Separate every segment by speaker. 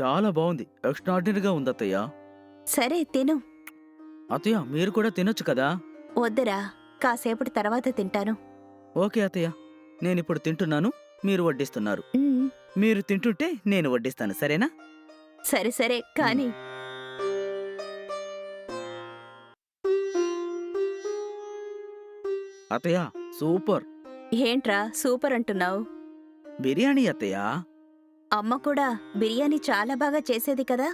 Speaker 1: చాలా బాగుంది. ఎక్స్ట్రాడినరీగా ఉంది అత్తయ్య.
Speaker 2: సరే తిను.
Speaker 1: అత్తయ్య మీరు కూడా తినొచ్చు కదా.
Speaker 2: వద్దురా, కాసేపటి తర్వాత తింటాను.
Speaker 1: ఓకే అత్తయ్య. నేనిప్పుడు తింటున్నాను, మీరు వడ్డిస్తున్నారు.
Speaker 2: ఉమ్,
Speaker 1: మీరు తింటుంటే నేను వడ్డిస్తాను, సరేనా?
Speaker 2: సరే సరే
Speaker 1: మ్.
Speaker 2: కాని.
Speaker 1: అత్తయ్య సూపర్.
Speaker 2: ఏంట్రా సూపర్ అంటున్నావు?
Speaker 1: బిర్యానీ అత్తయ్య.
Speaker 2: అమ్మ కూడా బిర్యానీ చాలా బాగా చేసేది కదా.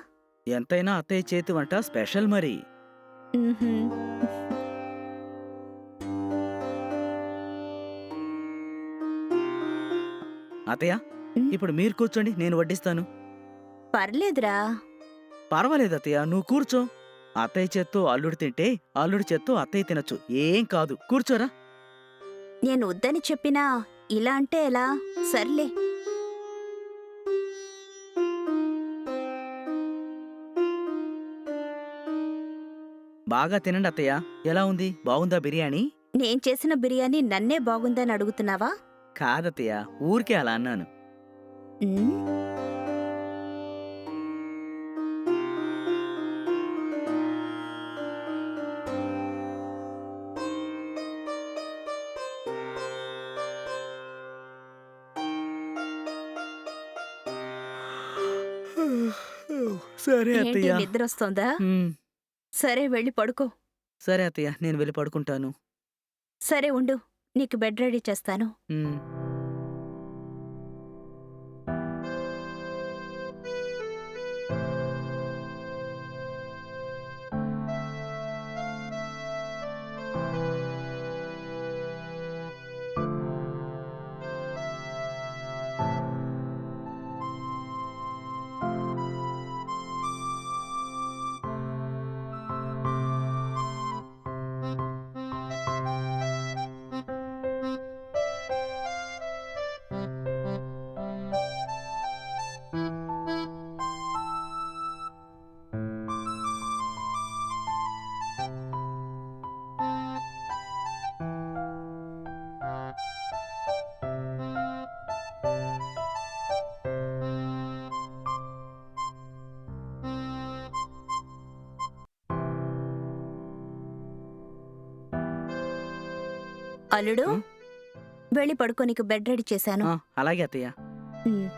Speaker 1: ఎంతైనా అత్తయ్య చేతి వంట స్పెషల్ మరి.
Speaker 2: ఉహుం.
Speaker 1: అత్తయ్య
Speaker 2: ఉమ్,
Speaker 1: ఇప్పుడు మీరు కూర్చోండి, నేను వడ్డిస్తాను.
Speaker 2: పర్లేదురా.
Speaker 1: పర్వాలేదు అత్తయ్య, నువ్వు కూర్చో. అత్తయ్య చేత్తో అల్లుడు తింటే అల్లుడి చేత్తో అత్తయ్య తినొచ్చు, ఏం కాదు. కూర్చోరా.
Speaker 2: నేను వద్దని చెప్పినా ఇలా అంటే ఎలా? సర్లే.
Speaker 1: బాగా తినండి అత్తయ్య. ఎలా ఉంది, బాగుందా బిర్యానీ?
Speaker 2: నేను చేసిన బిర్యానీ నన్నే బాగుందని అడుగుతున్నావా?
Speaker 1: కాదత్తయ్య, ఊరికే అలా అన్నాను.
Speaker 2: ఉమ్,
Speaker 1: సరే
Speaker 2: ఏంటి
Speaker 1: అత్తయ్య.
Speaker 2: నిద్రొస్తోందా?
Speaker 1: హ్మ్.
Speaker 2: సరే వెళ్ళి పడుకో.
Speaker 1: సరే అత్తయ్య, నేను వెళ్ళి పడుకుంటాను.
Speaker 2: సరే ఉండు, నీకు బెడ్ రెడీ చేస్తాను.
Speaker 1: హ్మ్.
Speaker 2: అల్లుడు,
Speaker 1: హ్మ్.
Speaker 2: వెళ్ళి పడుకో, నీకు బెడ్ రెడీ చేశాను.
Speaker 1: అలాగే అత్తయ్య.
Speaker 2: ఉమ్.